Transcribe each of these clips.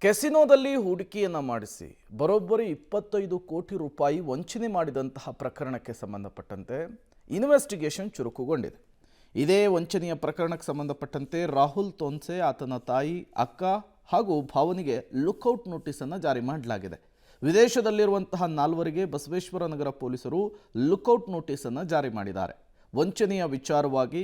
ಕೆಸಿನೋದಲ್ಲಿ ಹೂಡಿಕೆಯನ್ನು ಮಾಡಿಸಿ ಬರೋಬ್ಬರಿ 25 ಕೋಟಿ ರೂಪಾಯಿ ವಂಚನೆ ಮಾಡಿದಂತಹ ಪ್ರಕರಣಕ್ಕೆ ಸಂಬಂಧಪಟ್ಟಂತೆ ಇನ್ವೆಸ್ಟಿಗೇಷನ್ ಚುರುಕುಗೊಂಡಿದೆ. ಇದೇ ವಂಚನೆಯ ಪ್ರಕರಣಕ್ಕೆ ಸಂಬಂಧಪಟ್ಟಂತೆ ರಾಹುಲ್ ತೋನ್ಸೆ, ಆತನ ತಾಯಿ, ಅಕ್ಕ ಹಾಗೂ ಭಾವನಿಗೆ ಲುಕ್ಔಟ್ ನೋಟಿಸನ್ನು ಜಾರಿ ಮಾಡಲಾಗಿದೆ. ವಿದೇಶದಲ್ಲಿರುವಂತಹ 4ವರಿಗೆ ಬಸವೇಶ್ವರ ನಗರ ಪೊಲೀಸರು ಲುಕ್ಔಟ್ ನೋಟಿಸನ್ನು ಜಾರಿ ಮಾಡಿದ್ದಾರೆ. ವಂಚನೆಯ ವಿಚಾರವಾಗಿ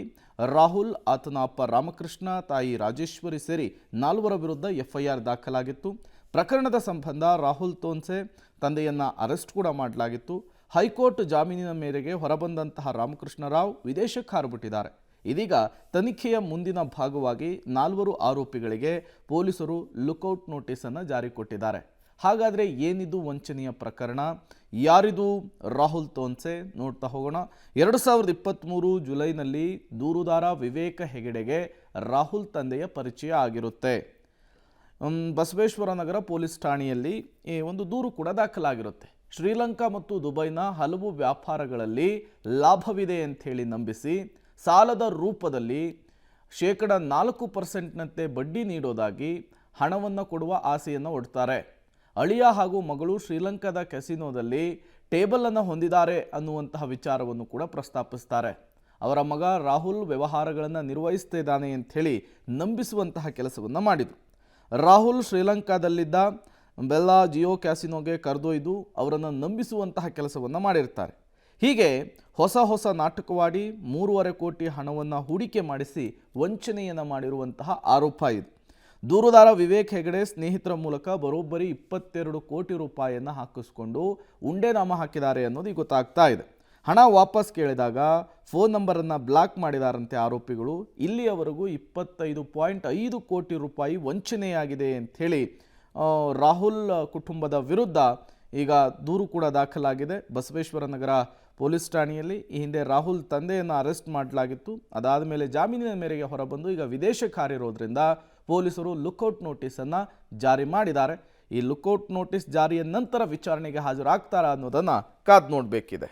ರಾಹುಲ್, ಆತನ ಅಪ್ಪ ರಾಮಕೃಷ್ಣ, ತಾಯಿ ರಾಜೇಶ್ವರಿ ಸೇರಿ 4ವರ ವಿರುದ್ಧ ಎಫ್ಐಆರ್ ದಾಖಲಾಗಿತ್ತು. ಪ್ರಕರಣದ ಸಂಬಂಧ ರಾಹುಲ್ ತೋನ್ಸೆ ತಂದೆಯನ್ನು ಅರೆಸ್ಟ್ ಕೂಡ ಮಾಡಲಾಗಿತ್ತು. ಹೈಕೋರ್ಟ್ ಜಾಮೀನಿನ ಮೇರೆಗೆ ಹೊರಬಂದಂತಹ ರಾಮಕೃಷ್ಣ ರಾವ್ ವಿದೇಶಕ್ಕೆ ಹಾರಿಬಿಟ್ಟಿದ್ದಾರೆ. ಇದೀಗ ತನಿಖೆಯ ಮುಂದಿನ ಭಾಗವಾಗಿ 4 ಆರೋಪಿಗಳಿಗೆ ಪೊಲೀಸರು ಲುಕ್ಔಟ್ ನೋಟಿಸನ್ನು ಜಾರಿ ಕೊಟ್ಟಿದ್ದಾರೆ. ಹಾಗಾದರೆ ಏನಿದು ವಂಚನೆಯ ಪ್ರಕರಣ? ಯಾರಿದು ರಾಹುಲ್ ತೋನ್ಸೆ? ನೋಡ್ತಾ ಹೋಗೋಣ. 2023 ಜುಲೈನಲ್ಲಿ ದೂರುದಾರ ವಿವೇಕ ಹೆಗಡೆಗೆ ರಾಹುಲ್ ತಂದೆಯ ಪರಿಚಯ ಆಗಿರುತ್ತೆ. ಬಸವೇಶ್ವರ ನಗರ ಪೊಲೀಸ್ ಠಾಣೆಯಲ್ಲಿ ಒಂದು ದೂರು ಕೂಡ ದಾಖಲಾಗಿರುತ್ತೆ. ಶ್ರೀಲಂಕಾ ಮತ್ತು ದುಬೈನ ಹಲವು ವ್ಯಾಪಾರಗಳಲ್ಲಿ ಲಾಭವಿದೆ ಅಂಥೇಳಿ ನಂಬಿಸಿ ಸಾಲದ ರೂಪದಲ್ಲಿ 4% ಬಡ್ಡಿ ನೀಡೋದಾಗಿ ಹಣವನ್ನು ಕೊಡುವ ಆಸೆಯನ್ನು ಒಡ್ತಾರೆ. ಅಳಿಯ ಹಾಗೂ ಮಗಳು ಶ್ರೀಲಂಕಾದ ಕೆಸಿನೋದಲ್ಲಿ ಟೇಬಲನ್ನು ಹೊಂದಿದ್ದಾರೆ ಅನ್ನುವಂತಹ ವಿಚಾರವನ್ನು ಕೂಡ ಪ್ರಸ್ತಾಪಿಸ್ತಾರೆ. ಅವರ ಮಗ ರಾಹುಲ್ ವ್ಯವಹಾರಗಳನ್ನು ನಿರ್ವಹಿಸ್ತಾ ಇದ್ದಾನೆ ಅಂಥೇಳಿ ನಂಬಿಸುವಂತಹ ಕೆಲಸವನ್ನು ಮಾಡಿದರು. ರಾಹುಲ್ ಶ್ರೀಲಂಕಾದಲ್ಲಿದ್ದ ಬೆಲ್ಲಾ ಜಿಯೋ ಕ್ಯಾಸಿನೋಗೆ ಕರೆದೊಯ್ದು ಅವರನ್ನು ನಂಬಿಸುವಂತಹ ಕೆಲಸವನ್ನು ಮಾಡಿರ್ತಾರೆ. ಹೀಗೆ ಹೊಸ ನಾಟಕವಾಡಿ 3.5 ಕೋಟಿ ಹಣವನ್ನು ಹೂಡಿಕೆ ಮಾಡಿಸಿ ವಂಚನೆಯನ್ನು ಮಾಡಿರುವಂತಹ ಆರೋಪ ಇದು. ದೂರುದಾರ ವಿವೇಕ್ ಹೆಗಡೆ ಸ್ನೇಹಿತರ ಮೂಲಕ ಬರೋಬ್ಬರಿ 22 ಕೋಟಿ ರೂಪಾಯಿಯನ್ನು ಹಾಕಿಸ್ಕೊಂಡು ಉಂಡೆನಾಮ ಹಾಕಿದ್ದಾರೆ ಅನ್ನೋದು ಈಗ ಗೊತ್ತಾಗ್ತಾ ಇದೆ. ಹಣ ವಾಪಸ್ ಕೇಳಿದಾಗ ಫೋನ್ ನಂಬರನ್ನು ಬ್ಲಾಕ್ ಮಾಡಿದಾರಂತೆ ಆರೋಪಿಗಳು. ಇಲ್ಲಿಯವರೆಗೂ 25.5 ಕೋಟಿ ರೂಪಾಯಿ ವಂಚನೆಯಾಗಿದೆ ಅಂಥೇಳಿ ರಾಹುಲ್ ಕುಟುಂಬದ ವಿರುದ್ಧ ಈಗ ದೂರು ಕೂಡ ದಾಖಲಾಗಿದೆ ಬಸವೇಶ್ವರ ನಗರ ಪೊಲೀಸ್ ಠಾಣೆಯಲ್ಲಿ. ಈ ಹಿಂದೆ ರಾಹುಲ್ ತಂದೆಯನ್ನು ಅರೆಸ್ಟ್ ಮಾಡಲಾಗಿತ್ತು. ಅದಾದ ಮೇಲೆ ಜಾಮೀನಿನ ಮೇರೆಗೆ ಹೊರಬಂದು ಈಗ ವಿದೇಶಕ್ಕೆ ಹಾರಿರೋದ್ರಿಂದ ಪೊಲೀಸರು ಲುಕ್ಔಟ್ ನೋಟಿಸನ್ನು ಜಾರಿ ಮಾಡಿದ್ದಾರೆ. ಈ ಲುಕ್ಔಟ್ ನೋಟಿಸ್ ಜಾರಿಯ ನಂತರ ವಿಚಾರಣೆಗೆ ಹಾಜರಾಗ್ತಾರಾ ಅನ್ನೋದನ್ನು ಕಾದು ನೋಡಬೇಕಿದೆ.